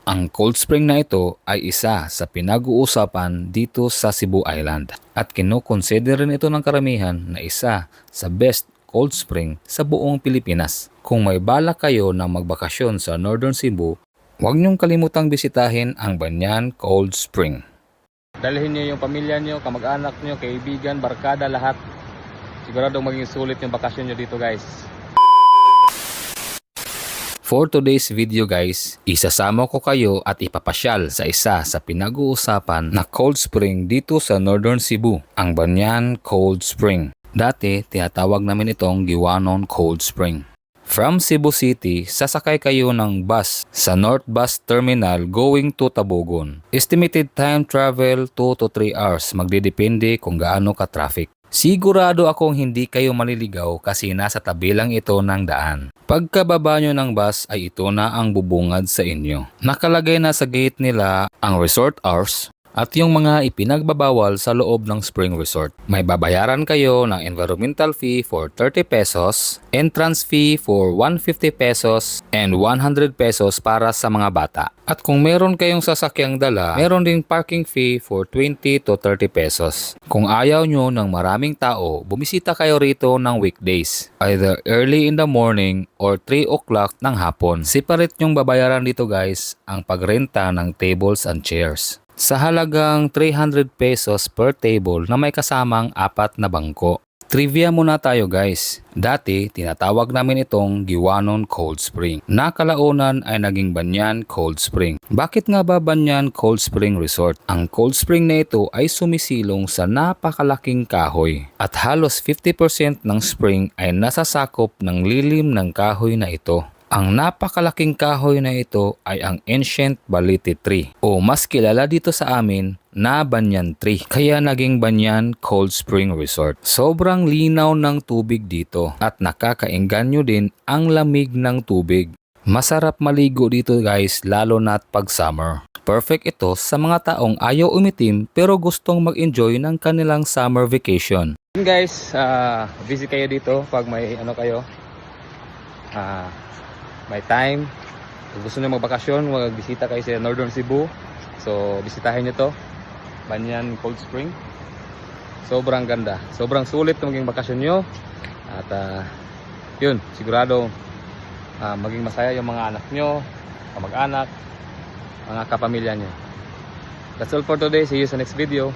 Ang cold spring na ito ay isa sa pinag-uusapan dito sa Cebu Island at kinokonsider rin ito ng karamihan na isa sa best cold spring sa buong Pilipinas. Kung may balak kayo na magbakasyon sa Northern Cebu, huwag niyong kalimutang bisitahin ang Banyan Cold Spring. Dalhin niyo yung pamilya niyo, kamag-anak niyo, kaibigan, barkada, lahat. Siguradong maging sulit yung bakasyon niyo dito, guys. For today's video guys, isasama ko kayo at ipapasyal sa isa sa pinag-uusapan na cold spring dito sa Northern Cebu, ang Banyan Cold Spring. Dati, tinatawag namin itong Giwanon Cold Spring. From Cebu City, sasakay kayo ng bus sa North Bus Terminal going to Tabogon. Estimated time travel 2 to 3 hours, magdidepende kung gaano ka-traffic. Sigurado akong hindi kayo maliligaw kasi nasa tabi lang ito ng daan. Pagkababa nyo ng bus ay ito na ang bubungad sa inyo. Nakalagay na sa gate nila ang resort hours at yung mga ipinagbabawal sa loob ng spring resort. May babayaran kayo ng environmental fee for 30 pesos, entrance fee for 150 pesos, and 100 pesos para sa mga bata. At kung meron kayong sasakyang dala, meron ding parking fee for 20 to 30 pesos. Kung ayaw nyo ng maraming tao, bumisita kayo rito ng weekdays, either early in the morning or 3 o'clock ng hapon. Separate nyong babayaran dito guys ang pagrenta ng tables and chairs. Sa halagang 300 pesos per table na may kasamang 4 na bangko. Trivia muna tayo guys. Dati, tinatawag namin itong Giwanon Cold Spring. Nakalaunan ay naging Banyan Cold Spring. Bakit nga ba Banyan Cold Spring Resort? Ang cold spring na ito ay sumisilong sa napakalaking kahoy. At halos 50% ng spring ay nasasakop ng lilim ng kahoy na ito. Ang napakalaking kahoy na ito ay ang Ancient Balete Tree o mas kilala dito sa amin na Banyan Tree. Kaya naging Banyan Cold Spring Resort. Sobrang linaw ng tubig dito at nakakaengganyo din ang lamig ng tubig. Masarap maligo dito guys lalo na't pag summer. Perfect ito sa mga taong ayaw umitim pero gustong mag-enjoy ng kanilang summer vacation. Guys, visit kayo dito pag may kayo. May time, kung gusto nyo magbakasyon, magbisita kayo sa Northern Cebu. So, bisitahin nyo to, Banyan Cold Spring. Sobrang ganda, sobrang sulit maging bakasyon nyo. At yun, sigurado maging masaya yung mga anak nyo, kamag-anak, mga kapamilya nyo. That's all for today, see you sa next video.